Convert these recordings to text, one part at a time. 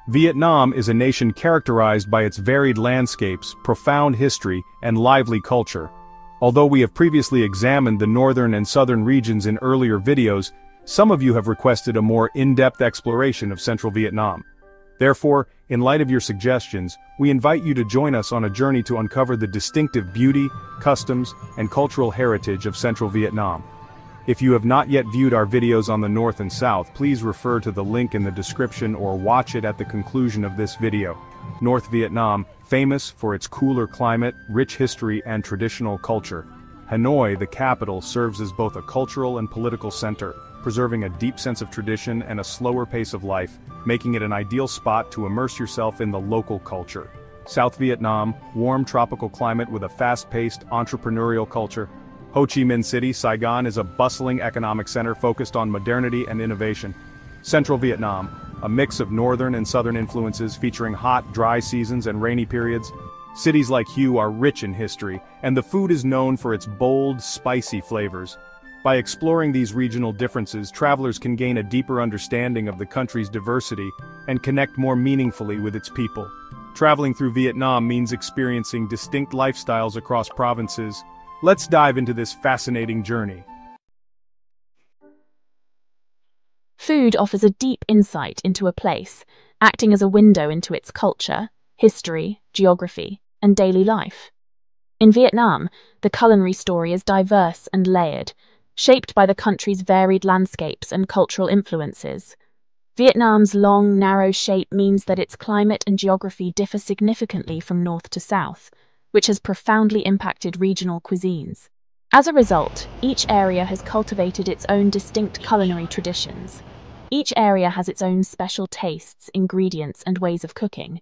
Vietnam is a nation characterized by its varied landscapes, profound history, and lively culture. Although we have previously examined the northern and southern regions in earlier videos, some of you have requested a more in-depth exploration of Central Vietnam. Therefore, in light of your suggestions, we invite you to join us on a journey to uncover the distinctive beauty, customs, and cultural heritage of Central Vietnam. If you have not yet viewed our videos on the North and South, please refer to the link in the description or watch it at the conclusion of this video. North Vietnam, famous for its cooler climate, rich history, and traditional culture. Hanoi, the capital, serves as both a cultural and political center, preserving a deep sense of tradition and a slower pace of life, making it an ideal spot to immerse yourself in the local culture. South Vietnam, warm tropical climate with a fast-paced, entrepreneurial culture. Ho Chi Minh City, Saigon is a bustling economic center focused on modernity and innovation. Central Vietnam, a mix of northern and southern influences featuring hot, dry seasons and rainy periods. Cities like Hue are rich in history, and the food is known for its bold, spicy flavors. By exploring these regional differences, travelers can gain a deeper understanding of the country's diversity and connect more meaningfully with its people. Traveling through Vietnam means experiencing distinct lifestyles across provinces. Let's dive into this fascinating journey. Food offers a deep insight into a place, acting as a window into its culture, history, geography, and daily life. In Vietnam, the culinary story is diverse and layered, shaped by the country's varied landscapes and cultural influences. Vietnam's long, narrow shape means that its climate and geography differ significantly from north to south, which has profoundly impacted regional cuisines. As a result, each area has cultivated its own distinct culinary traditions. Each area has its own special tastes, ingredients, and ways of cooking.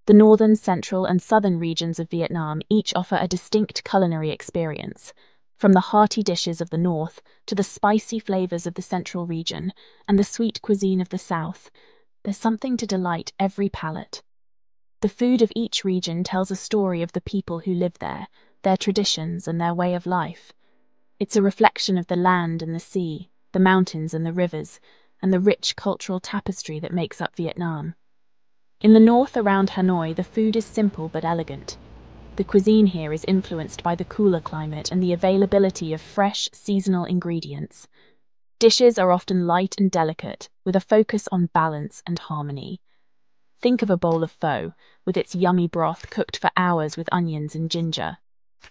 The northern, central, and southern regions of Vietnam each offer a distinct culinary experience. From the hearty dishes of the north to the spicy flavors of the central region and the sweet cuisine of the south, there's something to delight every palate. The food of each region tells a story of the people who live there, their traditions, and their way of life. It's a reflection of the land and the sea, the mountains and the rivers, and the rich cultural tapestry that makes up Vietnam. In the north around Hanoi, the food is simple but elegant. The cuisine here is influenced by the cooler climate and the availability of fresh, seasonal ingredients. Dishes are often light and delicate, with a focus on balance and harmony. Think of a bowl of pho, with its yummy broth cooked for hours with onions and ginger.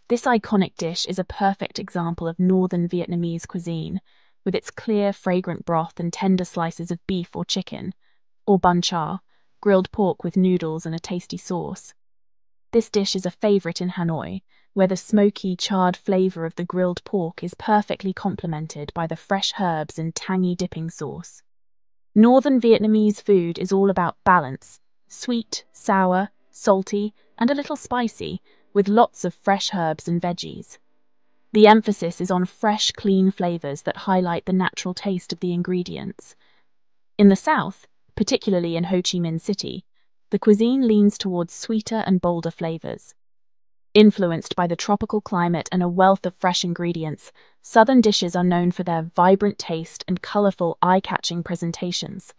This iconic dish is a perfect example of northern Vietnamese cuisine, with its clear, fragrant broth and tender slices of beef or chicken, or bun char, grilled pork with noodles and a tasty sauce. This dish is a favorite in Hanoi, where the smoky, charred flavor of the grilled pork is perfectly complemented by the fresh herbs and tangy dipping sauce. Northern Vietnamese food is all about balance: sweet, sour, salty, and a little spicy, with lots of fresh herbs and veggies. The emphasis is on fresh, clean flavors that highlight the natural taste of the ingredients. In the south, particularly in Ho Chi Minh City, the cuisine leans towards sweeter and bolder flavors. Influenced by the tropical climate and a wealth of fresh ingredients, southern dishes are known for their vibrant taste and colorful, eye-catching presentations.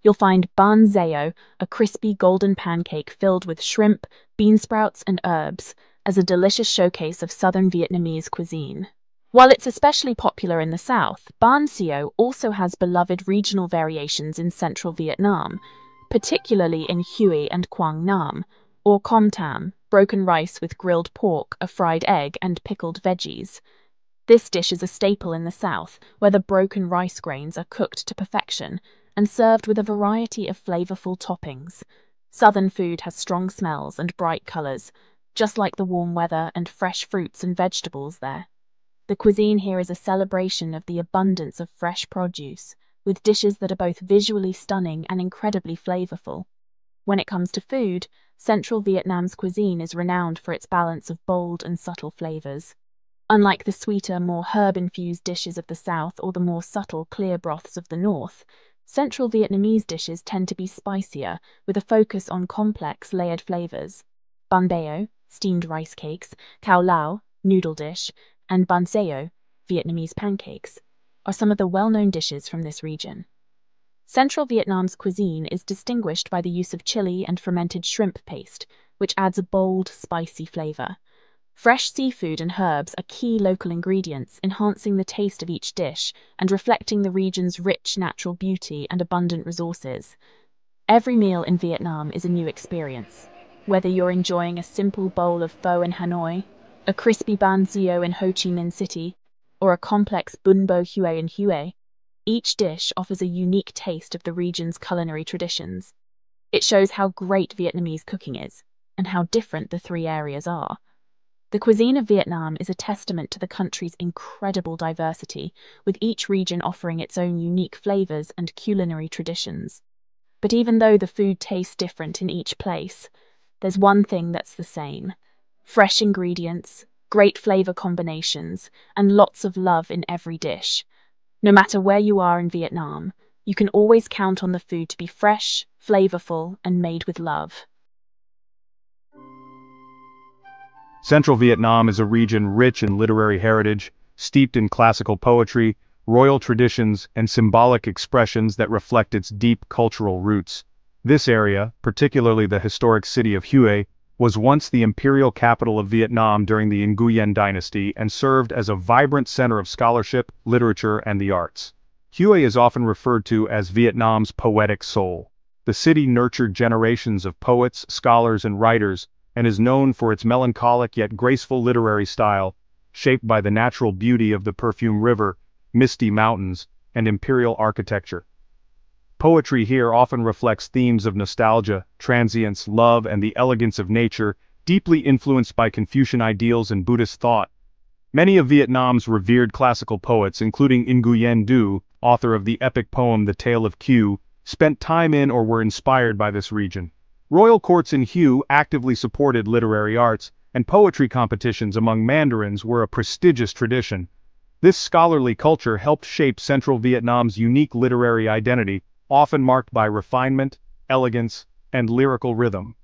You'll find banh xeo, a crispy golden pancake filled with shrimp, bean sprouts, and herbs, as a delicious showcase of southern Vietnamese cuisine. While it's especially popular in the south, banh xeo also has beloved regional variations in central Vietnam, particularly in Hue and Quang Nam, or com tam, broken rice with grilled pork, a fried egg, and pickled veggies. This dish is a staple in the south, where the broken rice grains are cooked to perfection and served with a variety of flavorful toppings. Southern food has strong smells and bright colors, just like the warm weather and fresh fruits and vegetables there. The cuisine here is a celebration of the abundance of fresh produce, with dishes that are both visually stunning and incredibly flavorful. When it comes to food, Central Vietnam's cuisine is renowned for its balance of bold and subtle flavors. Unlike the sweeter, more herb-infused dishes of the south or the more subtle, clear broths of the north, Central Vietnamese dishes tend to be spicier, with a focus on complex, layered flavors. Bun bao, steamed rice cakes, cao lao, noodle dish, and banh xeo, Vietnamese pancakes, are some of the well-known dishes from this region. Central Vietnam's cuisine is distinguished by the use of chili and fermented shrimp paste, which adds a bold, spicy flavor. Fresh seafood and herbs are key local ingredients, enhancing the taste of each dish and reflecting the region's rich natural beauty and abundant resources. Every meal in Vietnam is a new experience. Whether you're enjoying a simple bowl of pho in Hanoi, a crispy ban xeo in Ho Chi Minh City, or a complex bun bo hue in Hue, each dish offers a unique taste of the region's culinary traditions. It shows how great Vietnamese cooking is, and how different the three areas are. The cuisine of Vietnam is a testament to the country's incredible diversity, with each region offering its own unique flavors and culinary traditions. But even though the food tastes different in each place, there's one thing that's the same: fresh ingredients, great flavor combinations, and lots of love in every dish. No matter where you are in Vietnam, you can always count on the food to be fresh, flavorful, and made with love. Central Vietnam is a region rich in literary heritage, steeped in classical poetry, royal traditions, and symbolic expressions that reflect its deep cultural roots. This area, particularly the historic city of Hue, was once the imperial capital of Vietnam during the Nguyen dynasty and served as a vibrant center of scholarship, literature, and the arts. Hue is often referred to as Vietnam's poetic soul. The city nurtured generations of poets, scholars, and writers, and is known for its melancholic yet graceful literary style, shaped by the natural beauty of the Perfume River, misty mountains, and imperial architecture. Poetry here often reflects themes of nostalgia, transience, love, and the elegance of nature, deeply influenced by Confucian ideals and Buddhist thought. Many of Vietnam's revered classical poets, including Nguyen Du, author of the epic poem The Tale of Q, spent time in or were inspired by this region. Royal courts in Hue actively supported literary arts, and poetry competitions among mandarins were a prestigious tradition. This scholarly culture helped shape Central Vietnam's unique literary identity, often marked by refinement, elegance, and lyrical rhythm.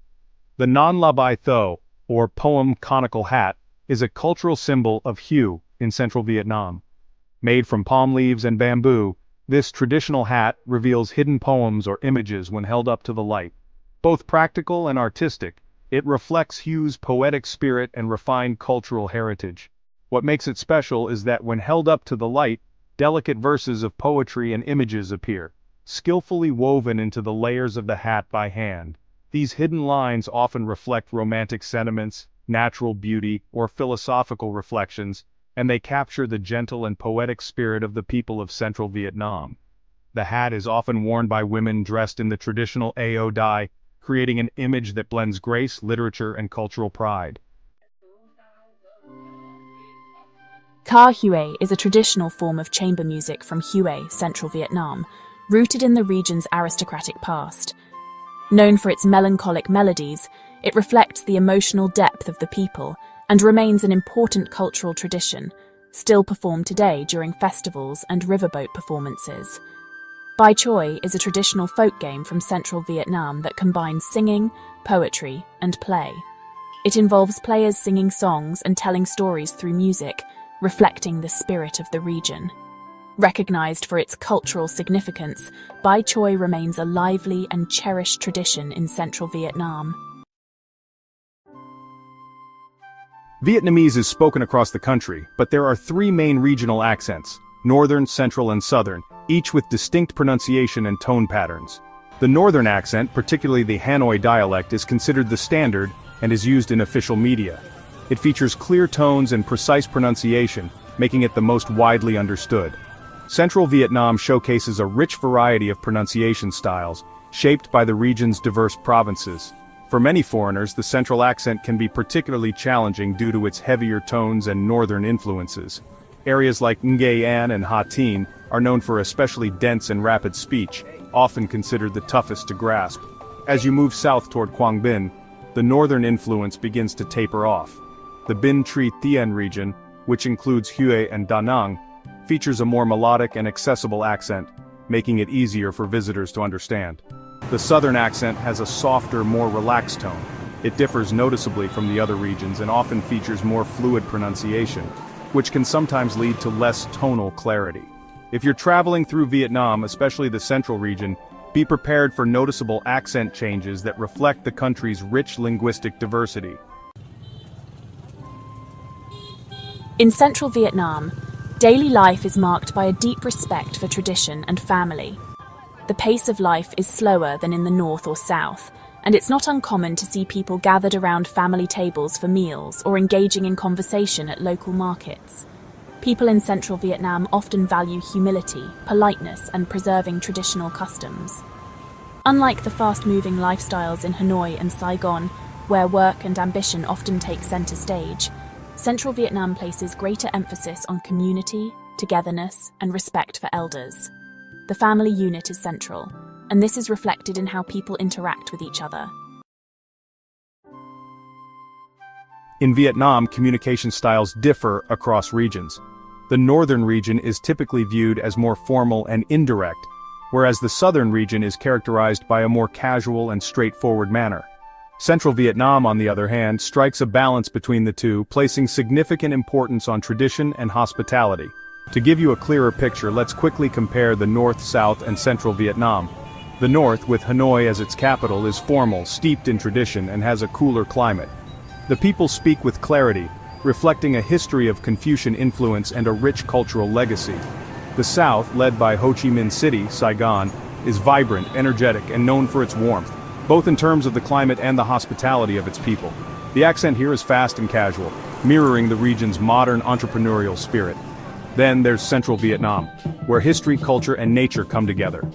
The Non La Bai Tho, or poem conical hat, is a cultural symbol of Hue in Central Vietnam. Made from palm leaves and bamboo, this traditional hat reveals hidden poems or images when held up to the light. Both practical and artistic, it reflects Hue's poetic spirit and refined cultural heritage. What makes it special is that when held up to the light, delicate verses of poetry and images appear, skillfully woven into the layers of the hat by hand. These hidden lines often reflect romantic sentiments, natural beauty, or philosophical reflections, and they capture the gentle and poetic spirit of the people of Central Vietnam. The hat is often worn by women dressed in the traditional Ao dye, creating an image that blends grace, literature, and cultural pride. Ca Hue is a traditional form of chamber music from Hue, Central Vietnam, rooted in the region's aristocratic past. Known for its melancholic melodies, it reflects the emotional depth of the people and remains an important cultural tradition, still performed today during festivals and riverboat performances. Bai Chòi is a traditional folk game from Central Vietnam that combines singing, poetry, and play. It involves players singing songs and telling stories through music, reflecting the spirit of the region. Recognized for its cultural significance, Bai Chòi remains a lively and cherished tradition in Central Vietnam. Vietnamese is spoken across the country, but there are three main regional accents: Northern, Central, and Southern, each with distinct pronunciation and tone patterns. The Northern accent, particularly the Hanoi dialect, is considered the standard and is used in official media. It features clear tones and precise pronunciation, making it the most widely understood. Central Vietnam showcases a rich variety of pronunciation styles, shaped by the region's diverse provinces. For many foreigners, the Central accent can be particularly challenging due to its heavier tones and Northern influences. Areas like Nghe An and Ha Tin are known for especially dense and rapid speech, often considered the toughest to grasp. As you move south toward Quang Binh, the Northern influence begins to taper off. The Binh Tri Tien region, which includes Hue and Da Nang, features a more melodic and accessible accent, making it easier for visitors to understand. The Southern accent has a softer, more relaxed tone. It differs noticeably from the other regions and often features more fluid pronunciation, which can sometimes lead to less tonal clarity. If you're traveling through Vietnam, especially the central region, be prepared for noticeable accent changes that reflect the country's rich linguistic diversity. In central Vietnam, daily life is marked by a deep respect for tradition and family. The pace of life is slower than in the north or south, and it's not uncommon to see people gathered around family tables for meals or engaging in conversation at local markets. People in central Vietnam often value humility, politeness, and preserving traditional customs. Unlike the fast-moving lifestyles in Hanoi and Saigon, where work and ambition often take center stage, Central Vietnam places greater emphasis on community, togetherness, and respect for elders. The family unit is central, and this is reflected in how people interact with each other. In Vietnam, communication styles differ across regions. The northern region is typically viewed as more formal and indirect, whereas the southern region is characterized by a more casual and straightforward manner. Central Vietnam, on the other hand, strikes a balance between the two, placing significant importance on tradition and hospitality. To give you a clearer picture, let's quickly compare the North, South, and Central Vietnam. The North, with Hanoi as its capital, is formal, steeped in tradition, and has a cooler climate. The people speak with clarity, reflecting a history of Confucian influence and a rich cultural legacy. The South, led by Ho Chi Minh City, Saigon, is vibrant, energetic, and known for its warmth, both in terms of the climate and the hospitality of its people. The accent here is fast and casual, mirroring the region's modern entrepreneurial spirit. Then there's Central Vietnam, where history, culture, and nature come together.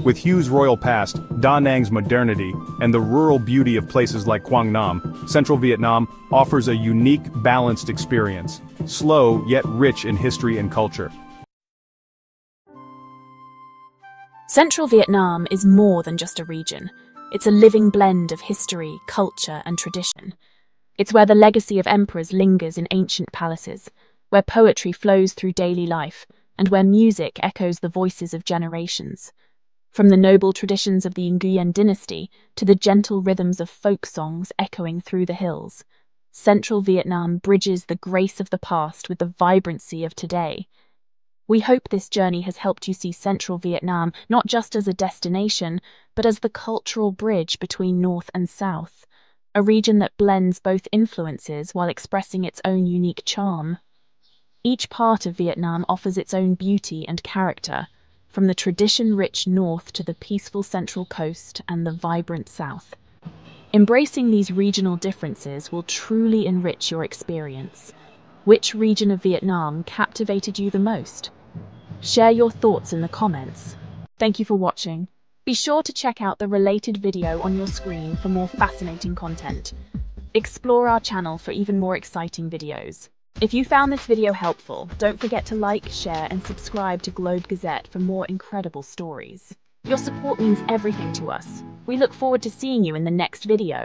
With Hu's royal past, Da Nang's modernity, and the rural beauty of places like Quang Nam, Central Vietnam offers a unique, balanced experience, slow yet rich in history and culture. Central Vietnam is more than just a region. It's a living blend of history, culture, and tradition. It's where the legacy of emperors lingers in ancient palaces, where poetry flows through daily life, and where music echoes the voices of generations. From the noble traditions of the Nguyen dynasty to the gentle rhythms of folk songs echoing through the hills, Central Vietnam bridges the grace of the past with the vibrancy of today. We hope this journey has helped you see Central Vietnam not just as a destination, but as the cultural bridge between North and South, a region that blends both influences while expressing its own unique charm. Each part of Vietnam offers its own beauty and character, from the tradition-rich north to the peaceful central coast and the vibrant south. Embracing these regional differences will truly enrich your experience. Which region of Vietnam captivated you the most? Share your thoughts in the comments. Thank you for watching. Be sure to check out the related video on your screen for more fascinating content. Explore our channel for even more exciting videos. If you found this video helpful, don't forget to like, share, and subscribe to Globe Gazette for more incredible stories. Your support means everything to us. We look forward to seeing you in the next video.